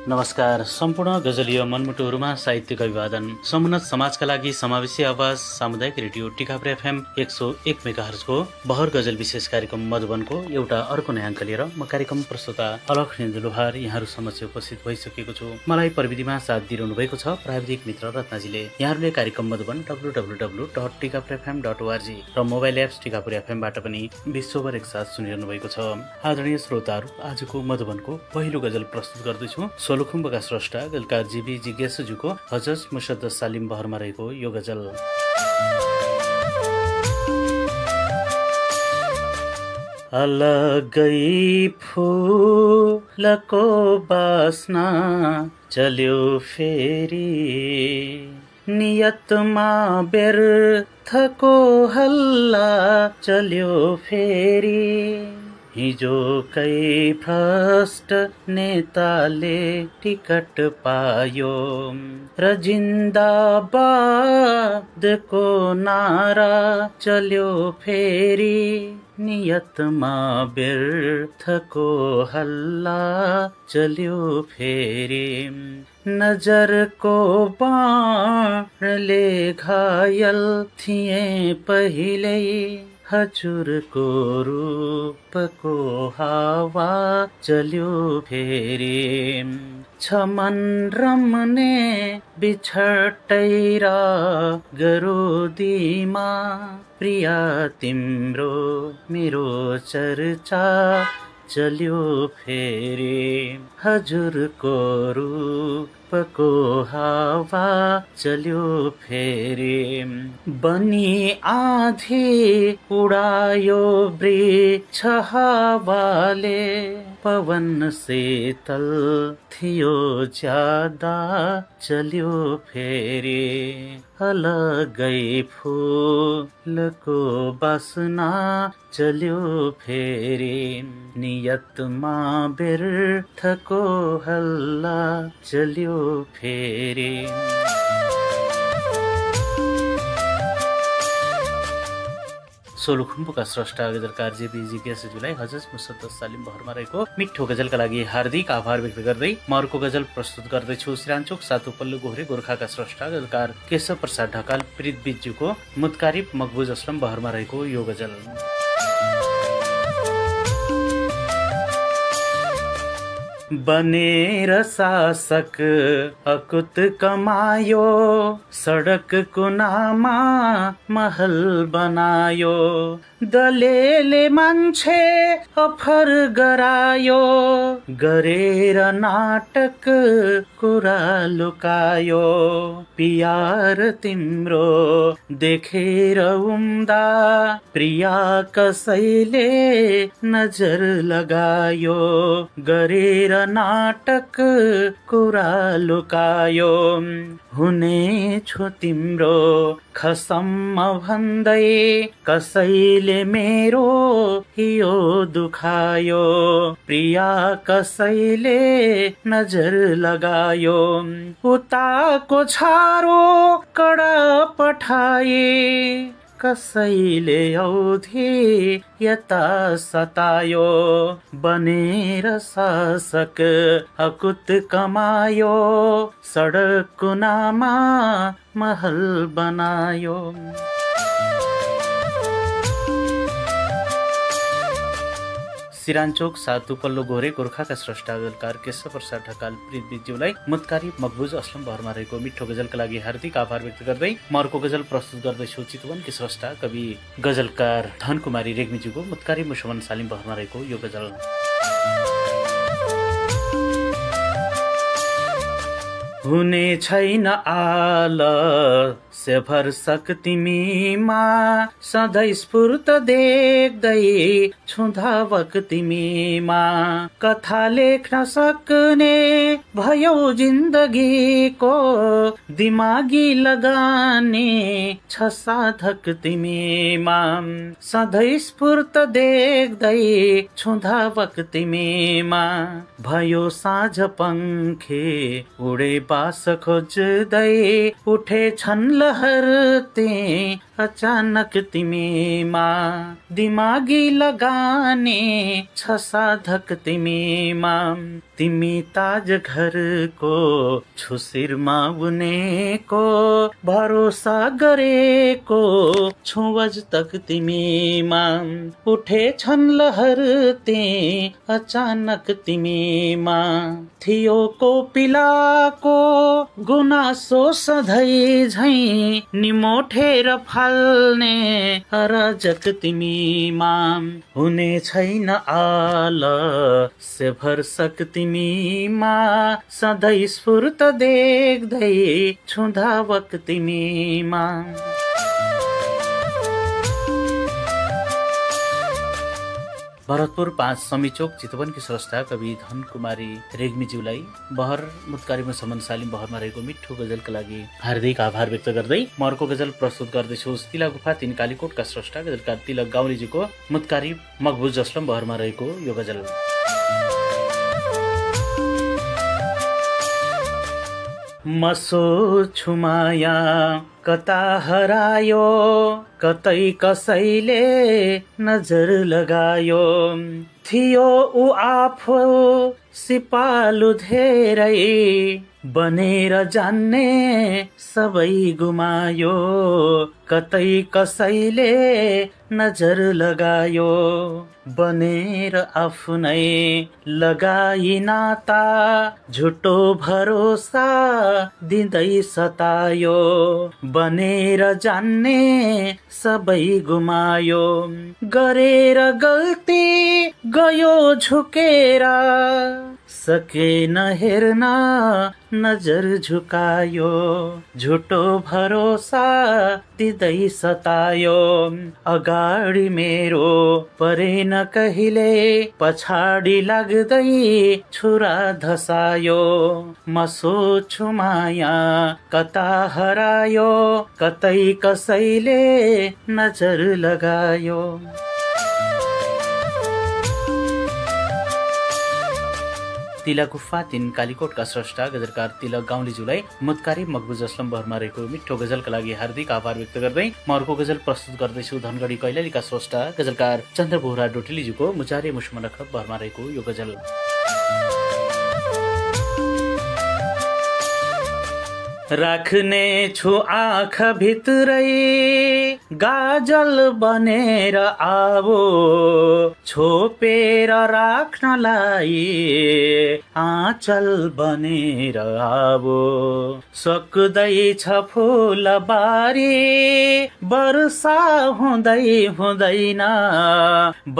नमस्कार। सम्पूर्ण गजलीय मनमुटुहरूमा साहित्यिक अभिवादन। समुन्नत समाजका लागि समावेशी आवाज सामुदायिक रेडियो टिकापुर एफएम 101 मेगाहर्जको बहर गजल विशेष कार्यक्रम मधुबनको एउटा अर्को नयाँ अङ्क लिएर म कार्यक्रम प्रस्तुता अलख निन्दुलुहार यहाँहरू समक्ष उपस्थित भइसकेको छु। मलाई प्रविधिमा साथ दिइरहनु भएको छ प्राविधिक मित्र रत्नाजीले। यहाँहरूले कार्यक्रम मधुबन www.tikapurfm.org र मोबाइल एप्स टिकापुर एफएमबाट पनि विश्वभर एकसाथ सुनिरहनु भएको छ। आदरणीय श्रोताहरू, आजको मधुबनको पहिलो गजल प्रस्तुत गर्दैछु। सोलुखुम्बका स्रष्टा गजलकार जीबी जिज्ञासुजुको हजज मुसद्दस सालिम बहरमा रहेको यो गजल। अलगै फूलको बास्ना चल्यो फेरि, नियतमा व्यर्थको हल्ला चल्यो फेरि। हिजोकै भ्रष्ट नेताले टिकट पायो र जिन्दाबादको नारा चल्यो फेरि, नियतमा व्यर्थको हल्ला चल्यो फेरि। नजरको बाणले घायल थिए पहिले, हजुरको रूपको हावा चल्यो फेरि। छमन रमने बिछटै र गरोदीमा, प्रिया तिम्रो मेरो चर्चा चल्यो फेरि। हजुरको रूपको हावा चल्यो फेरि। बनी आधी उडायो वृक्ष हावाले, पवन शीतल थियो ज्यादा चल्यो फेरि। अलगै फूलको बासना चल्यो फेरि, नियतमा व्यर्थको हल्ला चल्यो फेरि। सोलुखुम्बुका स्रष्टा गजलकार जेबी जिज्ञासुजुलाई हजज मुसद्दस सालिम बहरमा रहेको मिठो गजलका लागि हार्दिक आभार व्यक्त गर्दै म अर्को गजल प्रस्तुत गर्दैछु। सिरानचोक सातुपल्लो गोहरे गोर्खाका स्रष्टा गजलकार केशव प्रसाद ढकाल पृथ्वीज्यूको मुत्कारिब मकबुज असलम बहरमा रहेको यो गजल। बनेर शासक अकुत कमायो, सडक कुनामा महल बनायो। दलेले मान्छे अफर गरायो, गरेर नाटक कुरा लुकायो। पियार तिम्रो देखेर उम्दा, प्रिया कसैले नजर लगायो। गरेर नाटक कुरा लुकायो, हुने छु तिम्रो खसम्म भन्दै, कसैले मेरो हियो दुखायो। प्रिया कसैले नजर लगायो, उताको छारो कडा पठाए। कसैले औधी यता सतायो, बनेर शासक अकुत कमायो। सडक कुनामा महल बनायो। सिरानचोक सातुपल्लो गोहरे गोर्खाका स्रष्टा गजलकार केशव प्रसाद ढकाल पृथ्वीज्यूलाई मुत्कारिब मकबुज असलम बहरमा रहेको मिठो गजलका लागि हार्दिक आभार व्यक्त गर्दै म अर्को गजल प्रस्तुत गर्दैछु। चितवनकी स्रष्टा कवि गजलकार धनकुमारी रेग्मीज्यूको मुत्कारिब मुसमन सालिम बहरमा रहेको यो गजल। हुने छैन आल सेभर तिमीमा, सधैँ स्फूर्त देख्दै छुधावक तिमीमा। कथा लेख्न सक्ने भयो जिन्दगीको, दिमागी लगानी छ साधक तिमीमा। सधैँ स्फूर्त देख्दै छुधावक तिमीमा, भयो साँझ पङ्खे उडे बास खोज्दै। उठे छन् लहरते अचानक तिमीमा दिमागी लगाने छ साधक तिमीमा तिमी ताज घरको छुसिरमा बुनेको भरोसा गरेको छुवज तक तिमीमा उठे छन् लहरते अचानक तिमीमा थियो कोपिलाको गुनासो सधैँ झैँ निमोठेर फाल्ने अराजक तिमीमा हुने छैन आल से भरसक तिमीमा सधैँ स्फूर्त देख्दै छुधावक तिमीमा। भरतपुर 5 समीचोक चितवनकी स्रष्टा कवि धन कुमारी रेग्मीज्यूलाई बहर मुत्कारीमा समन सालिम बहरमा रहेको मिठो गजलका लागि हार्दिक आभार व्यक्त गर्दै म अर्को गजल प्रस्तुत गर्दैछु। तिला गुफा 3 कालीकोटका स्रष्टा गजलकार तिलक गाउँलेजीको मुत्कारी मकबुज अस्लम बहरमा रहेको यो गजल। म सोच्छु माया कता हरायो कतै कसैले नजर लगायो थियो उ आफू सिपालु धेरै बनेर जान्ने सबै गुमायो कतै कसैले नजर लगायो बनेर आफ्नै लगाई नाता झुटो भरोसा दिँदै सतायो बनेर जान्ने सबै गुमायो गरेर गल्ती गयो झुकेर सकेन हेर्न नजर झुकायो झुटो भरोसा दिँदै सतायो अगाडि मेरो परेन कहिले पछाडि लाग्दै छुरा धसायो म सोच्छु माया कता हरायो कतै कसैले नजर लगायो। तिला गुफा 3 कालीकोटका स्रष्टा गजलकार तिलक गाउँलेज्यूलाई मुत्कारी मकबुज अस्लम बहरमा रहेको मिठो गजलका लागि हार्दिक आभार व्यक्त गर्दै म अर्को गजल प्रस्तुत गर्दैछु। धनगढी कैलालीका स्रष्टा गजलकार चन्द्र बोहरा डोटेलीज्यूको मुचारे मुसमनख बहरमा रहेको यो गजल। राख्ने छु आँख भित्रै गाजल बनेर आवो छोपेर राख्नलाई आँचल बनेर आवो सक्दैछ फुलबारी वर्षा हुँदै हुँदैन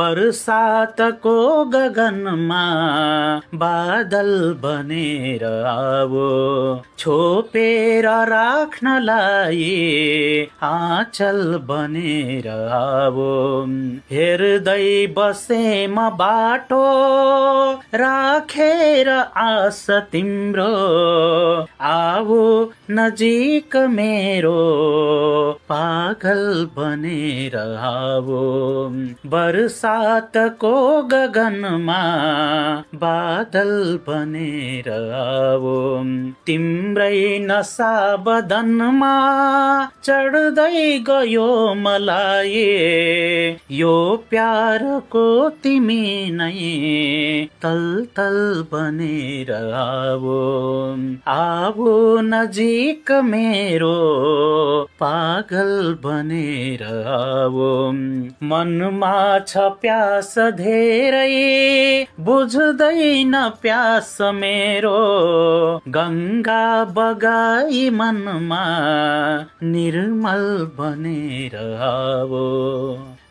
बरसातको गगनमा बादल बनेर आवो छोपे राख्नलाई आँचल बनेर आवो हेर्दै बसे म बाटो राखेर आस तिम्रो आवो नजिक मेरो पागल बनेर आवो बरसातको गगनमा बादल बनेर आवो तिम्रै नसा बदनमा चढ्दै गयो मलाई यो प्यारको तिमी नै तल तल बनेर आवो आवो नजिक मेरो पागल बनेर आवो मनमा छ प्यास धेरै बुझ्दैन प्यास मेरो गंगा बगाई मनमा निर्मल बनेर आवो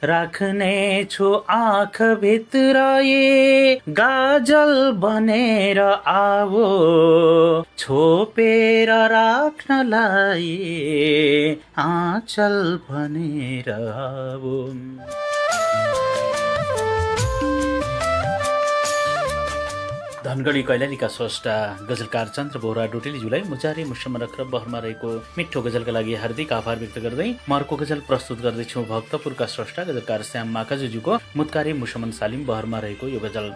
राख्ने छु आँख भित्रै गाजल बनेर आवो छोपेर राख्नलाई आँचल बनेर आवो। धनगढी कैलालीका स्रष्टा गजलकार चन्द्र बोहरा डोटेलीज्यूलाई मुचारे मुसमनख बहरमा रहेको मिठो गजलका लागि हार्दिक आभार व्यक्त गर्दै म अर्को गजल प्रस्तुत गर्दैछु। भक्तपुरका स्रष्टा गजलकार श्याम माकाजुज्यूको मुत्कारे मुसमन सालिम बहरमा रहेको यो गजल।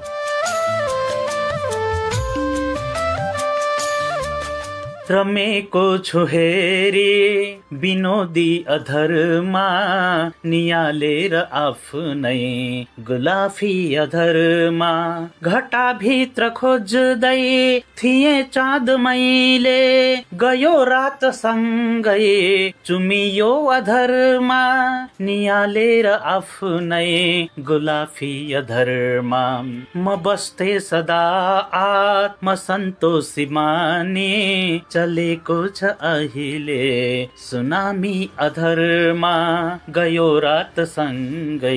रमेको छु हेरी विनोदी अधरमा नियालेर आफ्नै गुलाफी अधरमा घटाभित्र खोज्दै थिए चाँद मैले गयो रात सँगै चुमियो अधरमा नियालेर आफ्नै गुलाफी अधरमा म बस्थे सदा आत्म सन्तोषी माने चलेको छ अहिले सुनामी अधरमा गयो रात सँगै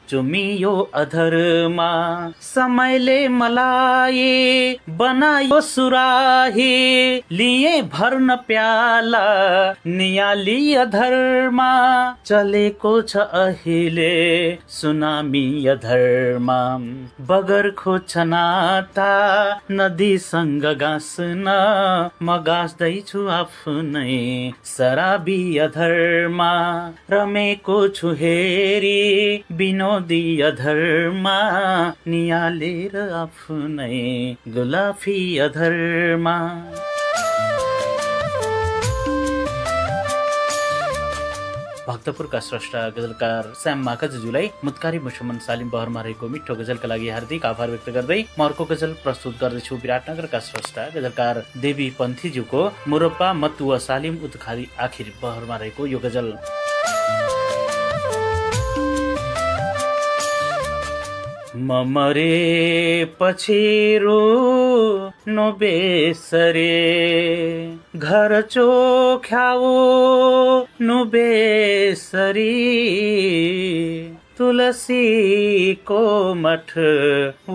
चुमियो अधरमा समयले मलाई बनायो सुराही लिए भर्न प्याला नियाली अधरमा चलेको छ अहिले सुनामी अधरमा बगर खोज्छ नाता नदीसँग गाँस्न म गाँस्दैछु आफ्नै शराबी अधरमा रमेको छु हेरी विनोदी अधरमा नियालेर आफ्नै गुलाफी अधरमा। भक्तपुरका स्रष्टा गजलकार श्याम माखज्यूलाई मुत्कारी मुसम्मन सालिम बहरमा रहेको मिठो गजलका लागि हार्दिक आभार व्यक्त गर्दै म अर्को गजल प्रस्तुत गर्दैछु। विराटनगरका स्रष्टा गजलकार देवी पन्थीज्यूको मुरब्बा मत्तुवा सालिम उतखारी आखिर बहरमा रहेको यो गजल। म मरे पछि नो बेसरे घर चोख्याओ नु बेसरी तुलसीको मठ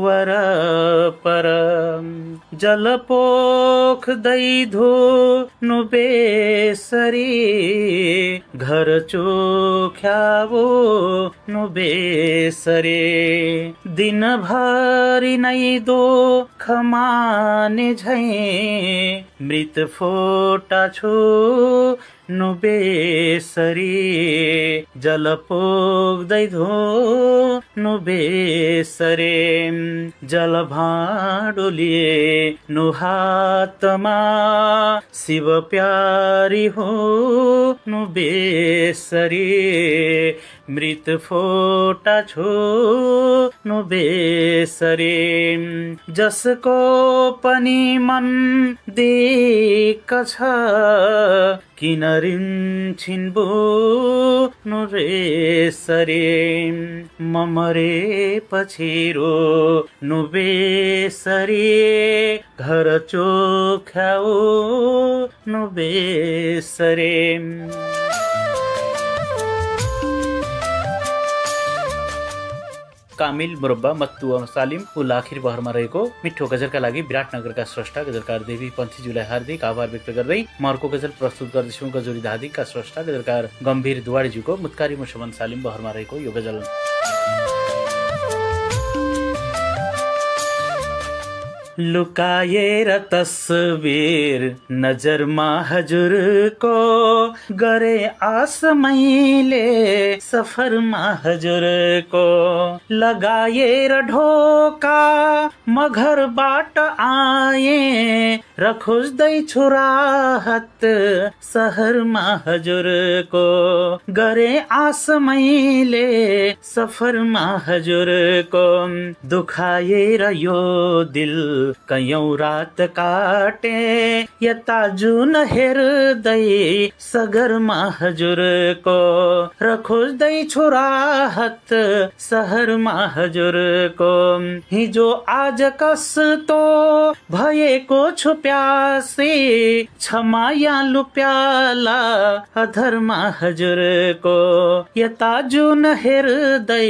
वरपर जलपोख्दै धुनु बेसरी घर चोख्याओ नु बेसरे दिनभरि नै दुःख माने झैं मृत फोटा छु नु बेसरी जल पोख्दै धुनु बेसरे जल भाँडो लिए नु हातमा शिव प्यारी हो नु बेसरी मृत फोटा छु नु बेसरे जसको पनि मन दिक्क छ किन रिन्छिन् बुनु रेसरे म मरेपछि रोनु बेसरी घर चोख्याओ नु बेसरे। कामिल मुरब्बा मत्तुवा सालिम उल आखिर बहरमा रहेको मिठो गजलका लागि विराटनगरका स्रष्टा गजलकार देवी पन्थीज्यूलाई हार्दिक आभार व्यक्त गर्दै म अर्को गजल प्रस्तुत गर्दैछु। गजोरी धादिकका स्रष्टा गजलकार गम्भीर दुवाडीज्यूको मुत्कारी मुसम्मन सालिम बहरमा रहेको यो गजल। लुकाएर तस्बिर नजरमा हजुरको गरे आस मैले सफरमा हजुरको लगाएर ढोका म घरबाट आए र खोज्दैछु राहत सहरमा हजुरको गरे आस मैले सफरमा हजुरको दुखाएर यो दिल कयौं रात काटे यता जुन हेर्दै सगरमा हजुरको र खोज्दैछु राहत सहरमा हजुरको हिजो आज कस्तो भएको छु प्यासे क्षमायालु प्याला अधरमा हजुरको यता जुन हेर्दै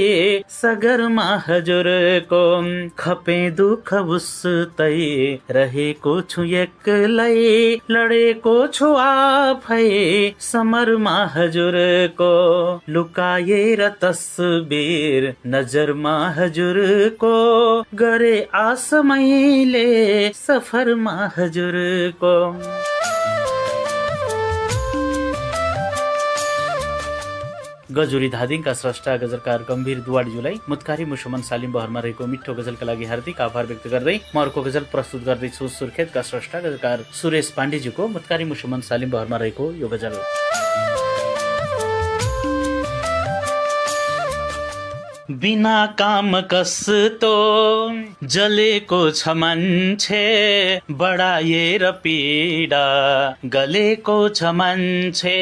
सगरमा हजुरको खपे दुख उस्तै रहेको छु एक्लै लडेको छु आफै समरमा हजुरको लुकाएर तस्बिर नजरमा हजुरको गरे आस मैले सफरमा हजुरको। गजुरी धादिङका स्रष्टा गजलकार गम्भीर दुवाडीज्यूलाई मुतकारी मुसुमन सालिम बहरमा रहेको मिठो गजलका लागि हार्दिक आभार व्यक्त गर्दै म अर्को गजल प्रस्तुत गर्दैछु। सुर्खेतका स्रष्टा गजलकार सुरेश पाण्डेज्यूको मुतकारी मुसुमन सालिम बहरमा रहेको यो गजल। बिना काम कस्तो जलेको छ मान्छे बढाएर पीडा गलेको छ मान्छे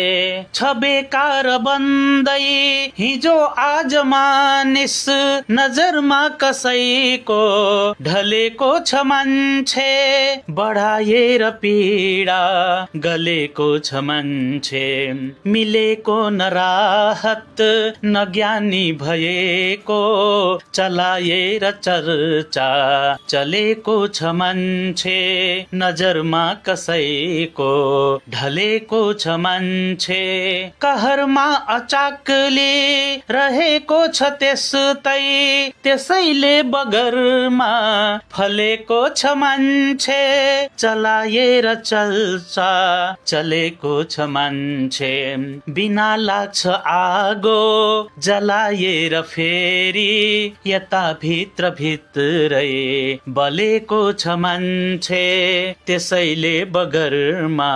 छ बेकार बन्दै हिजो आज मानिस नजरमा कसैको ढलेको छ मान्छे बढाएर पीडा गलेको छ मान्छे मिलेको न राहत न ज्ञानी भए को चलाएर चर्चा चलेको छ मान्छे नजरमा कसैको ढलेको छ मान्छे कहरमा अचाकले रहेको छ त्यसैले बगरमा फलेको छ मान्छे चलाएर चल्छ चलेको छ मान्छे बिना लाग्छ आगो जलाएर फेरि यता भित्र भित्रै बलेको छ मान्छे त्यसैले बगरमा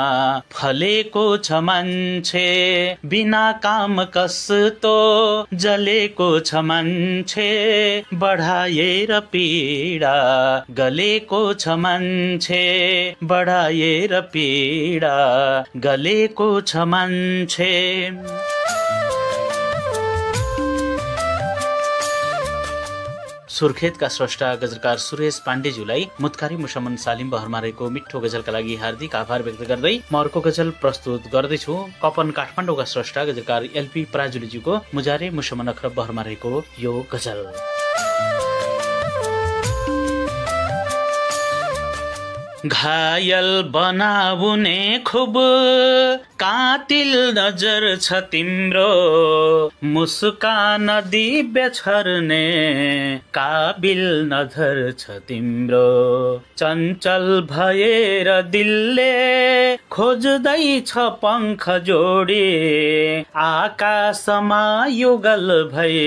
फलेको छ मान्छे बिना काम कस्तो जलेको छ मान्छे बढाएर पीडा गलेको छ मान्छे बढाएर पीडा गलेको छ मान्छे। सुर्खेतका स्रष्टा गजलकार सुरेश पाण्डेज्यूलाई मुतकारी मुसमन सालिम बहरमा रहेको मिठो गजलका लागि हार्दिक आभार व्यक्त गर्दै म अर्को गजल प्रस्तुत गर्दैछु। कपन काठमाडौँका स्रष्टा गजलकार एलपी पराजुलीज्यूको मुजारे मुसमन अखरब बहरमा रहेको यो गजल। घायल बनाउने खुब कातिल नजर छ तिम्रो मुस्कान दिव्य छर्ने काबिल नजर छ तिम्रो चञ्चल भएर दिलले खोज्दै छ पंख जोडी आकाशमा युगल भए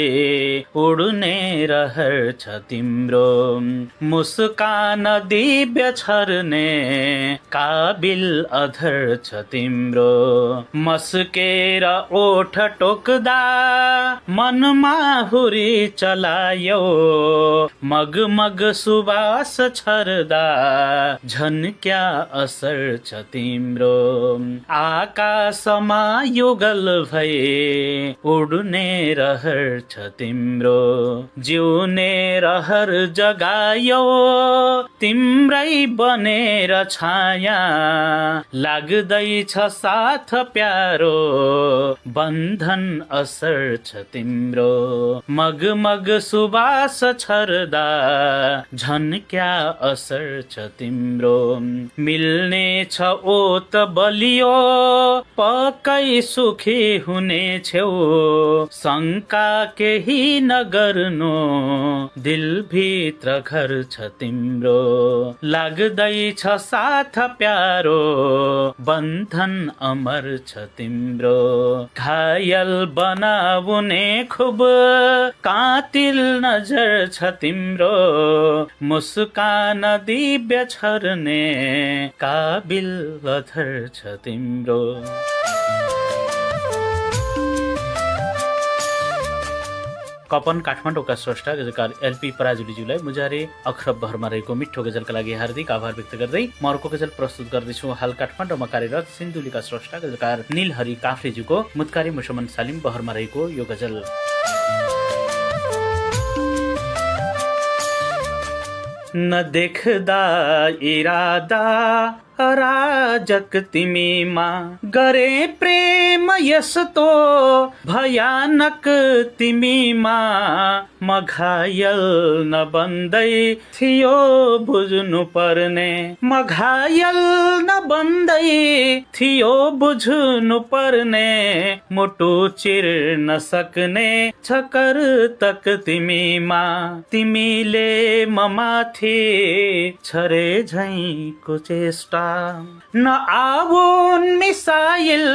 उड्ने रहर छ तिम्रो मुस्कान दिव्य छर्ने काबिल अधर छ तिम्रो मस्केर ओठ टोक्दा मनमा हुरी चलायो मगमग सुबास छर्दा झन् क्या असर छ तिम्रो आकाशमा युगल भए उड्ने रहर छ तिम्रो जिउने रहर जगायो तिम्रै बनेर छाया लाग्दैछ साथ प्यारो बन्धन असर छ तिम्रो मगमग सुबास छर्दा झन् क्या असर छ तिम्रो मिल्ने छ ओत बलियो पक्कै सुखी हुने छेउ शङ्का केही नगर्नु दिलभित्र घर छ तिम्रो लाग्दैछ साथ प्यारो बन्धन अमर छ तिम्रो घायल बनाउने खुब कातिल नजर छ तिम्रो मुस्कान दिव्य छर्ने काबिल अधर छ तिम्रो। कपन काठमाडौँका स्रष्टा गजलकार एलपी पराजुलीज्यूलाई मुजारे अखरब बहरमा रहेको मिठो गजलका लागि हार्दिक आभार व्यक्त गर्दै म अर्को गजल प्रस्तुत गर्दैछु। हाल काठमाडौँमा कार्यरत सिन्धुलीका स्रष्टा गजलकार नीलहरि काफ्रेज्यूको मुतकारी मुसमन सालिम बहरमा रहेको यो गजल। नदेख्दा इरादा अराजक तिमीमा गरे प्रेम यस्तो भयानक तिमीमा म घायल नबन्दै थियो बुझ्नु पर्ने म घायल नबन्दै थियो बुझ्नु पर्ने मुटु चिर्न सक्ने छकर तक तिमीमा तिमीले म माथि छरे झैको चेष्टा न आउन् मिसाइल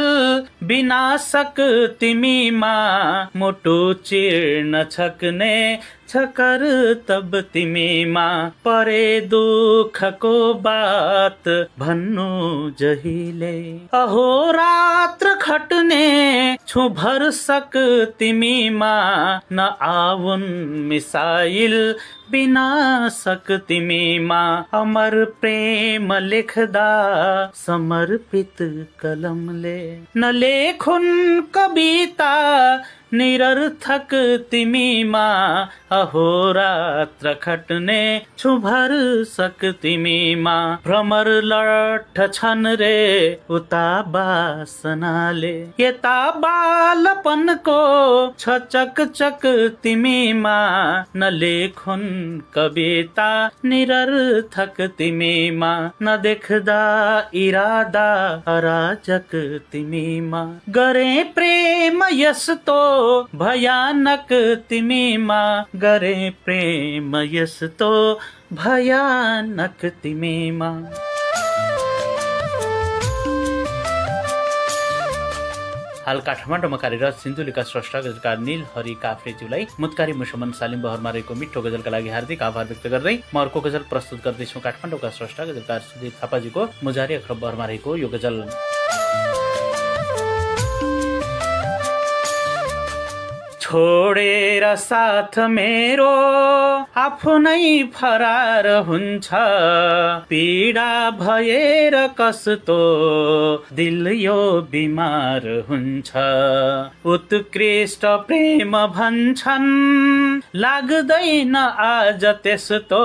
विनाशक तिमीमा मुटु चिर्न सक्ने छकर तब तिमीमा परे दुःखको बात भन्नु जहिले अहोरात्र खट्ने छु भरसक तिमीमा न आउन् मिसाइल विनाशक तिमीमा अमर प्रेम लेख्दा समर्पित कलमले न लेखुन् कविता निरर्थक तिमीमा अहोरात्र खट्ने छु भरसक तिमीमा भ्रमर लट्ठ छन् रे उता बासनाले यता बालपनको छ चकचक तिमीमा न लेखुन् कविता निरर्थक तिमीमा न देख्दा इरादा अराजक तिमीमा गरे प्रेम यस्तो भयानक तिमीमा गरे प्रेम यस्तो भयानक तिमीमा। हाल काठमाडौँमा कार्यरत सिन्धुलीका स्रष्टा गजलकार नील हरि काफ्रेज्यूलाई मुतकारी मुसलमान सालिम बहरमा रहेको मिठो गजलका लागि हार्दिक आभार व्यक्त गर्दै म अर्को गजल प्रस्तुत गर्दैछु। काठमाडौँका स्रष्टा गजलकार सुधीर थापाजीको मुजारी अखरब बहरमा रहेको यो गजल। छोडेर साथ मेरो आफ्नै फरार हुन्छ पीडा भएर कस्तो दिल यो बिमार हुन्छ उत्कृष्ट प्रेम भन्छन् लाग्दैन आज त्यस्तो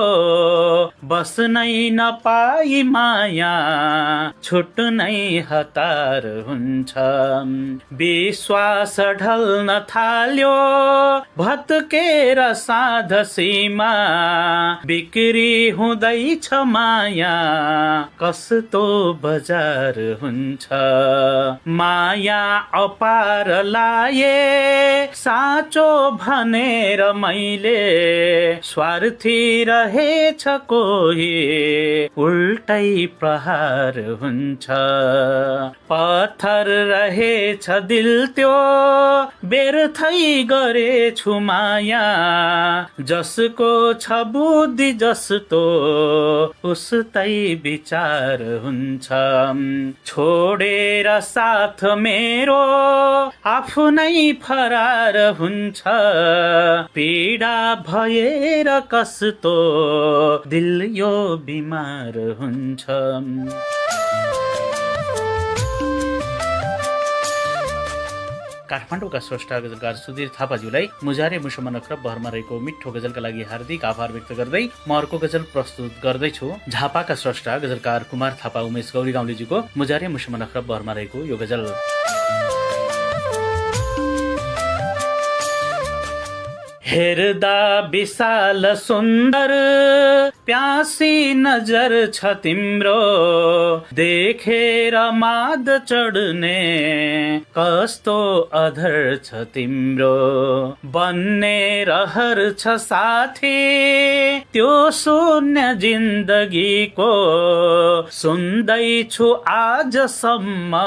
बस्नै नपाई माया छुट्नै हतार हुन्छ विश्वास ढल्न थाल्यो भत्केर साध सीमा बिक्री हुँदैछ माया कस्तो बजार हुन्छ माया अपार लाए साँचो भनेर मैले स्वार्थी रहेछ कोही उल्टै प्रहार हुन्छ पत्थर रहेछ दिल त्यो व्यर्थै गरेछु माया जसको छ बुद्धि जस्तो उस्तै विचार हुन्छ छोडेर साथ मेरो आफ्नै फरार हुन्छ पीडा भएर कस्तो दिल यो बिमार हुन्छ। काठमाडौँका स्रष्टा गजलकार सुधीर थापाज्यूलाई मुजारे मुसलमान अखरब बहरमा रहेको मिठो गजलका लागि हार्दिक आभार व्यक्त गर्दै म अर्को गजल प्रस्तुत गर्दैछु। झापाका स्रष्टा गजलकार कुमार थापा उमेश गौरी गाउँलेजीको मुजारे मुसलमान अखरब बहरमा रहेको यो गजल। हेर्दा विशाल सुन्दर प्यासी नजर छ तिम्रो देखेर माद चढ्ने कस्तो अधर छ तिम्रो बन्ने रहर छ साथी त्यो शून्य जिन्दगीको सुन्दैछु आजसम्म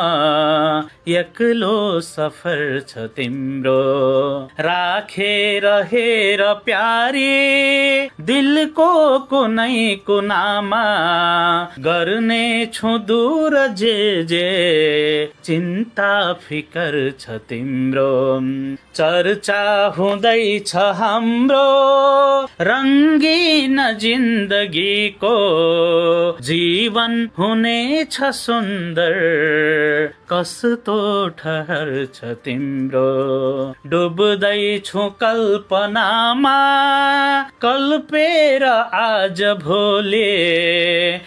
एक्लो सफर छ तिम्रो राखेर हेर प्यारी दिलको कुनै कुनामा गर्ने छु दूर जे चिन्ता फिकर छ तिम्रो चर्चा हुँदैछ हाम्रो रङ्गीन जिन्दगीको जीवन हुनेछ सुन्दर कस्तो ठहर छ तिम्रो डुब्दैछु कल्पनामा कल्पेर आज भोले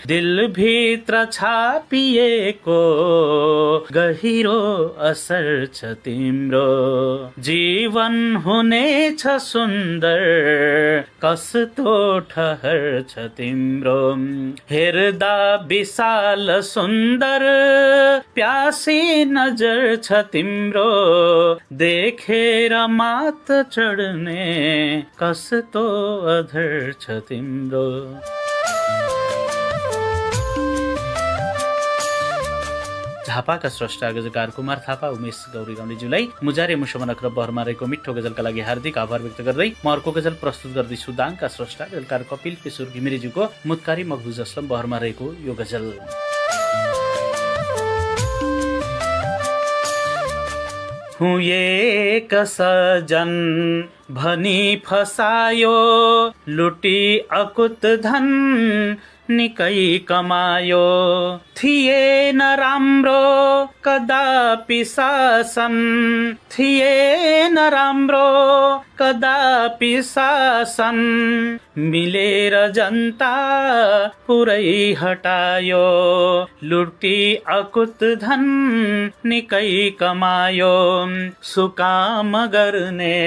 दिलभित्र छापिएको गहिरो असर छ तिम्रो जीवन हुनेछ सुन्दर कस्तो ठहर छ तिम्रो हेर्दा विशाल सुन्दर प्यासी नजर छ तिम्रो देखेर मात चढ्ने कस्तो अधर छ तिम्रो। झापाका स्रष्टा गजलकार कुमार थापा, उमेश गौरी गाउँलेज्यूलाई मुजारे मुसमनक र बहरमा रहेको मिठो गजलका लागि हार्दिक आभार व्यक्त गर्दै म अर्को गजल प्रस्तुत गर्दैछु। दाङका स्रष्टा गजलकार कपिल किशोर घिमिरेज्यूको मुत्कारी मकबुज अस्लम बहरमा रहेको यो गजल। हुँ एक सजन भनी फसायो, लुटी अकुत धन निकै कमायो, थिएन राम्रो कदापि शासन, थिएन राम्रो कदापि शासन, मिलेर जनता पुरै हटायो, लुटी अकुत धन निकै कमायो, सुकाम गर्ने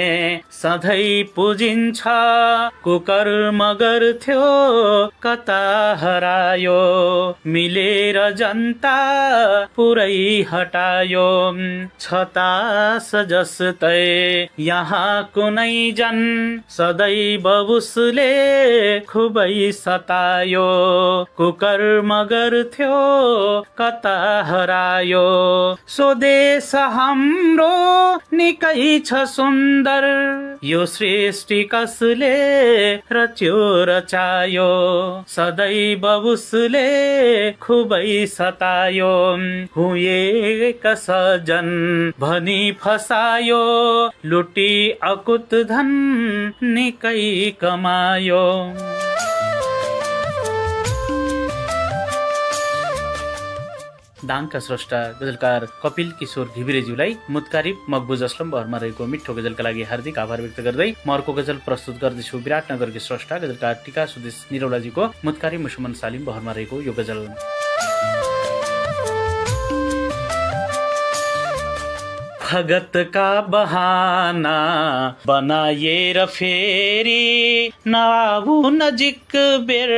सधैँ पुजिन्छ, कुकर्म गर्थ्यो कता हरायो, मिलेर जनता पुरै हटायो, छतास जस्तै यहाँ कुनै जन सदैव उसले खुबै सतायो, कुकर्म गर्थ्यो कता हरायो, स्वदेश हाम्रो निकै छ सुन्दर, यो सृष्टि कसले रच्यो रचायो, सदैव उसले खुबै सतायो, हुँ एक सजन भनी फसायो, लुटी अकुत धन निकै कमायो। दाङका स्रष्टा गजलकार कपिल किशोर घिमिरेज्यूलाई मुत्कारी मकबुज अस्लम बहरमा रहेको मिठो गजलका लागि हार्दिक आभार व्यक्त गर्दै म अर्को गजल प्रस्तुत गर्दैछु। विराटनगरकी स्रष्टा गजलकार टीका सुदेश निरौलाजीको मुत्कारी मुसमन सालिम बहरमा रहेको यो गजल। भगत का बहाना बनाएर फेरि नआऊ नजिक बेर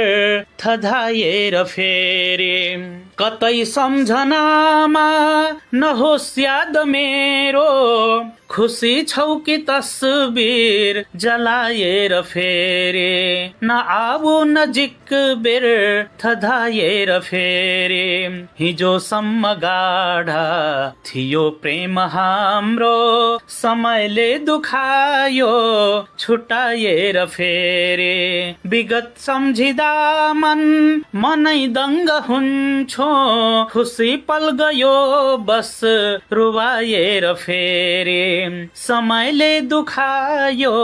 थधाएर फेरि, कतै सम्झनामा नहोस् याद मेरो, खुसी छौ कि तस्बिर जलाएर फेरि, नआऊ नजिक बेर थधाएर फेरि, हिजोसम्म गाढा थियो प्रेम हाम्रो, समयले दुखायो छुटाएर फेरि, विगत सम्झिदा मनै दङ्ग हुन्छो, खुसी पल गयो बस रुवाएर फेरि, समयले दुखायो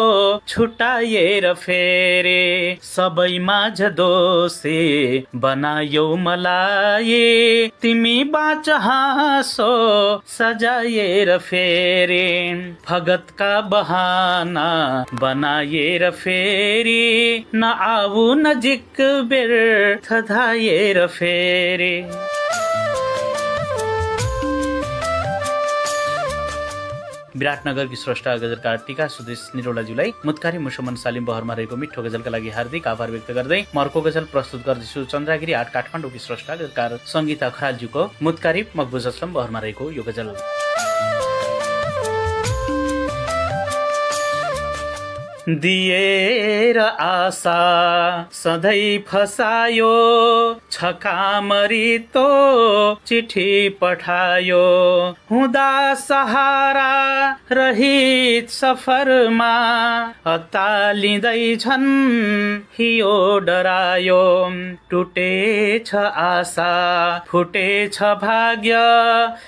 छुटाएर फेरि, सबै माझ दोषी बनायो मलाई, तिमी बाँच हाँसो सजाएर फेरि, भगतका बहाना बनाएर फेरि नआऊ नजिक बेर थधाएर फेरि। विराटनगरकी स्रष्टा गजलकार टीका सुदेश निरौलाज्यूलाई मुत्कारी मुसमन सालिम बहरमा रहेको मिठो गजलका लागि हार्दिक आभार व्यक्त गर्दै म अर्को गजल प्रस्तुत गर्दैछु। चन्द्रगिरी 8 काठमाडौँकी स्रष्टा गजलकार संगीता खरालज्यूको मुत्कारी मकबुज अस्लम बहरमा रहेको यो गजल। दिएर आशा सधैँ फसायो, छकामरी तो चिठी पठायो, हुँदा सहारा रहित सफरमा अत्तालिँदैछन् हियो डरायो, टुटेछ आशा फुटेछ भाग्य,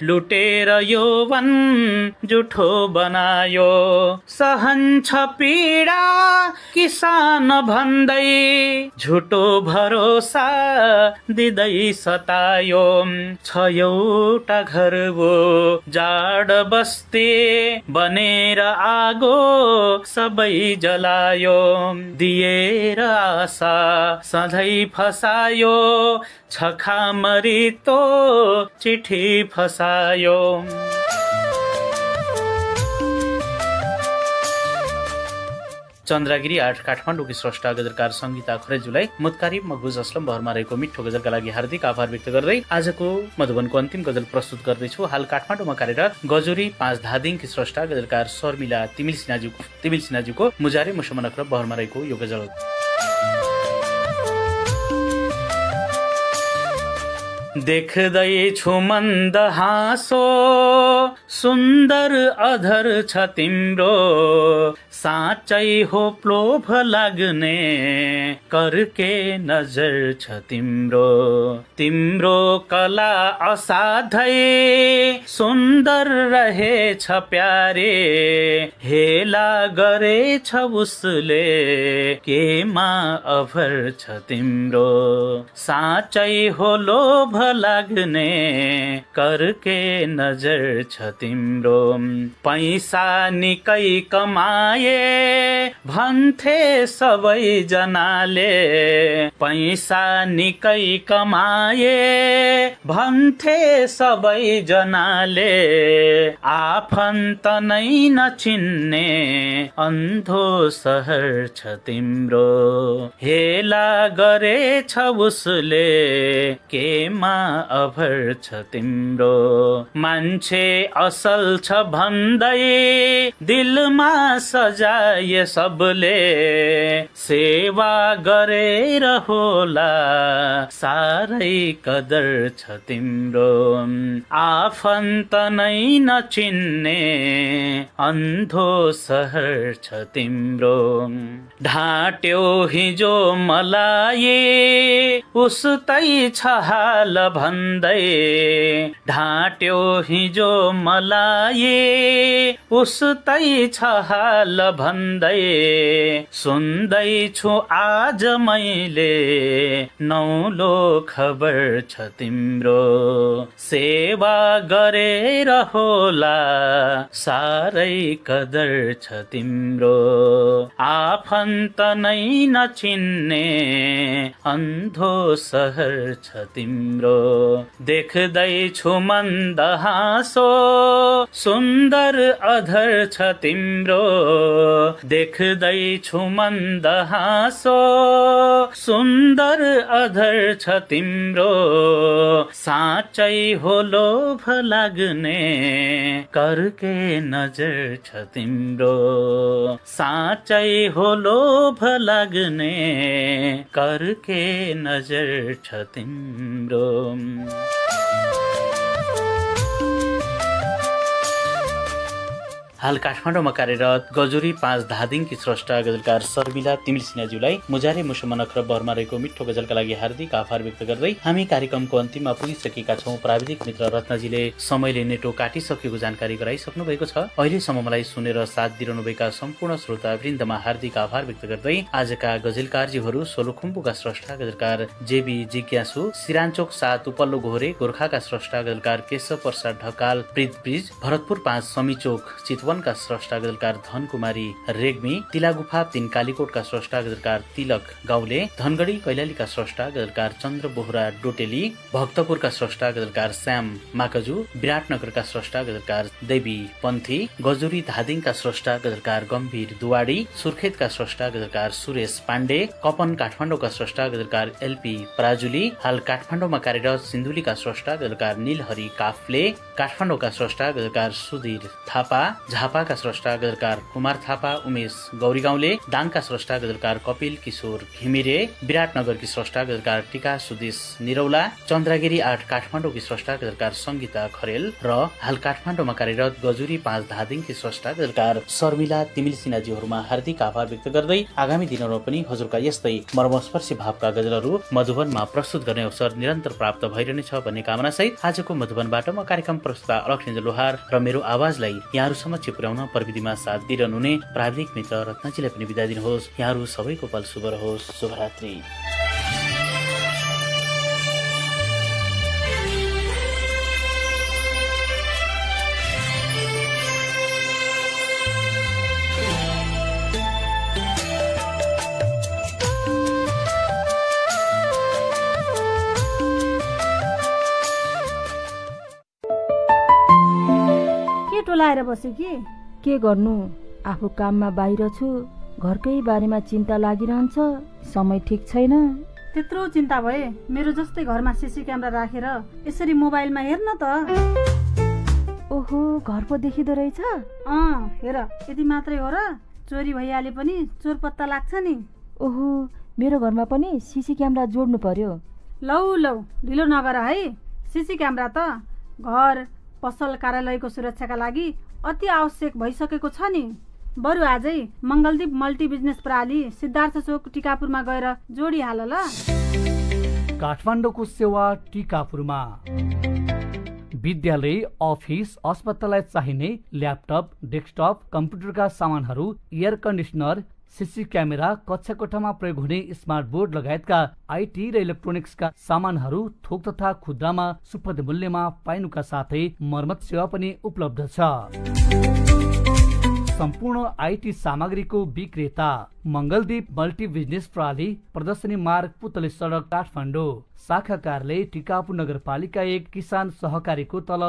लुटेर यौवन जुठो बनायो, सहन्छ पीडा किसान भन्दै झुटो भरोसा दिँदै सतायो, छ एउटा घर वो जाड बस्ती बनेर आगो सबै जलायो, दिएर आशा सधैँ फसायो, छखामरी तो चिठी फसायो। चन्द्रगिरी 8 काठमाडौँकी स्रष्टा गजलकार संगीता खरेजुलाई मुत्कारी मकबुज अस्लम बहरमा रहेको मिठो गजलका लागि हार्दिक आभार व्यक्त गर्दै आजको मधुबनको अन्तिम गजल प्रस्तुत गर्दैछु। हाल काठमाडौँमा कार्यरत गजुरी 5 धादिङकी स्रष्टा गजलकार शर्मिला तिमिल सिन्हाज्यूको मुजारे मुसमनक र बहरमा रहेको यो गजल। देख्दैछु मन्द हाँसो सुन्दर अधर छ तिम्रो साँच्चै हो प्लोभ लाग्ने करके नजर छ तिम्रो तिम्रो कला असाध्यै सुन्दर रहेछ प्यारे हेला गरेछ उसले केमा अभर छ तिम्रो साँच्चै हो लोभ लाग्ने करके नजर छ तिम्रो पैसा निकै कमाए भन्थे सबै जनाले पैसा निकै कमाए भन्थे सबै जनाले आफन्त नै नचिन्ने अन्धो सहर छ तिम्रो हेला गरेछ उसले केमा अभर छ तिम्रो मान्छे असल छ भन्दै दिलमा सजाए सबले सेवा गरेर होला सारै कदर छ तिम्रो आफन्त नै नचिन्ने अन्धो सहर छ तिम्रो ढाट्यो हिजो मलाई उस्तै छ हाल भन्दै ढाट्यो हिजो मलाई उस्तै छ हाल भन्दै सुन्दैछु आज मैले नौलो खबर छ तिम्रो सेवा गरेर होला सारै कदर छ तिम्रो आफन्त नै नचिन्ने अन्धो सहर छ तिम्रो देख्दैछु मन्द हाँसो सुन्दर अधर छ तिम्रो देख्दैछु मन्द हाँसो सुन्दर अधर छ तिम्रो साँच्चै हो लोभ लाग्ने करके नजर छ तिम्रो साँच्चै हो लोभ लाग्ने करके नजर छ तिम्रो हाल काठमाडौँमा कार्यरत गजुरी 5 धादिङकी स्रष्टा गजलकार शर्मिला तिमिल सिन्हाज्यूलाई मुजारे मुसमनख र बर्मा रहेको मिठो गजलका लागि हार्दिक आभार व्यक्त गर्दै हामी कार्यक्रमको अन्तिममा पुगिसकेका छौं। प्राविधिक मित्र रत्नजीले समयले नेटो काटिसकेको जानकारी गराइसक्नु भएको छ। अहिलेसम्म मलाई सुनेर साथ दिइरहनुभएका सम्पूर्ण श्रोता वृन्दमा हार्दिक आभार व्यक्त गर्दै आजका गजलकारजीहरू सोलुखुम्बुका स्रष्टा गजलकार जेबी जिज्ञासु सिराञ्चोक 7 उपल्लो घोरे गोर्खाका स्रष्टा गजलकार केशव प्रसाद ढकाल प्रितब्रिज भरतपुर 5 समीचोक चितवन का स्रष्टा गजलकार धनकुमारी रेग्मी तिलागुफा 3 कालीकोटका स्रष्टा गजलकार तिलक गाउले धनगढी कैलालीका स्रष्टा गजलकार चन्द्र बोहरा डोटेली भक्तपुरका स्रष्टा गजलकार श्याम माकजु विराटनगरका स्रष्टा गजलकार देवी पन्थी गजुरी धादिङका स्रष्टा गजलकार गम्भीर दुवाडी सुर्खेतका स्रष्टा गजलकार सुरेश पाण्डे कपन काठमाडौँका स्रष्टा गजलकार एलपी पराजुली हाल काठमाडौँमा कार्यरत सिन्धुलीका स्रष्टा गजलकार नीलहरि काफले काठमाडौँका स्रष्टा गजलकार सुधीर थापा झापाका स्रष्टा गजलकार कुमार थापा उमेश गौरीगाउँले दाङका स्रष्टा गजलकार कपिल किशोर घिमिरे विराटनगरकी स्रष्टा गजलकार टीका सुदेश निरौला चन्द्रगिरी 8 काठमाडौँकी स्रष्टा गजलकार संगीता खरेल र हाल काठमाडौँमा कार्यरत गजुरी 5 धादिङकी स्रष्टा गजलकार शर्मिला तिमिल सिन्हाज्यूहरूमा हार्दिक आभार व्यक्त गर्दै आगामी दिनहरूमा पनि हजुरका यस्तै मर्मस्पर्शी भावका गजलहरू मधुबनमा प्रस्तुत गर्ने अवसर निरन्तर प्राप्त भइरहनेछ भन्ने कामना सहित आजको मधुबनबाट म कार्यक्रम प्रस्तुता अलखिन्द लोहार र मेरो आवाजलाई यहाँहरू समक्ष पुर्याउन प्रविधिमा साथ दिइरहनुहुने प्राविधिक मित्र रत्नजीलाई पनि बिदा दिनुहोस्। यहाँहरू सबैको पल शुभ रहोस्। शुभरात्रि। टोलाएर बस्यो के गर्नु, आफू काममा बाहिर छु, घरकै बारेमा चिन्ता लागिरहन्छ, समय ठिक छैन। त्यत्रो चिन्ता भए मेरो जस्तै घरमा सीसी क्यामेरा राखेर यसरी मोबाइलमा हेर्न त। ओहो, घर पो देखिदो रहेछ। हेर, यति मात्रै हो र, चोरी भइहाले पनि चोर पत्ता लाग्छ नि। ओहो, मेरो घरमा पनि सीसी क्यामेरा जोड्नु पर्यो। लौ ढिलो नगर है, सीसी क्यामेरा त घर पसल कार्यालयको सुरक्षाका लागि अति आवश्यक भइसकेको छ नि। बरु आजै मङ्गलदीप मल्टी बिजनेस प्रणाली सिद्धार्थ चोक टिकापुरमा गएर जोडिहाल ल। काठमाडौँको सेवा टिकापुरमा विद्यालय, अफिस, अस्पताललाई चाहिने ल्यापटप, डेस्कटप, कम्प्युटरका सामानहरू, एयर कन्डिसनर, सीसी क्यामेरा, कक्षा कोठामा प्रयोग हुने स्मार्ट बोर्ड लगायतका आइटी र इलेक्ट्रोनिक्सका सामानहरू थोक तथा खुद्रामा सुपथ मूल्यमा पाइनुका साथै मर्मत सेवा पनि उपलब्ध छ। सम्पूर्ण आइटी सामग्रीको विक्रेता मङ्गलदीप मल्टी बिजनेस प्रणाली, प्रदर्शनी मार्ग, पुतली सडक, काठमाडौँ। शाखा कार्यालय टिकापुर नगरपालिका 1 किसान सहकारीको तल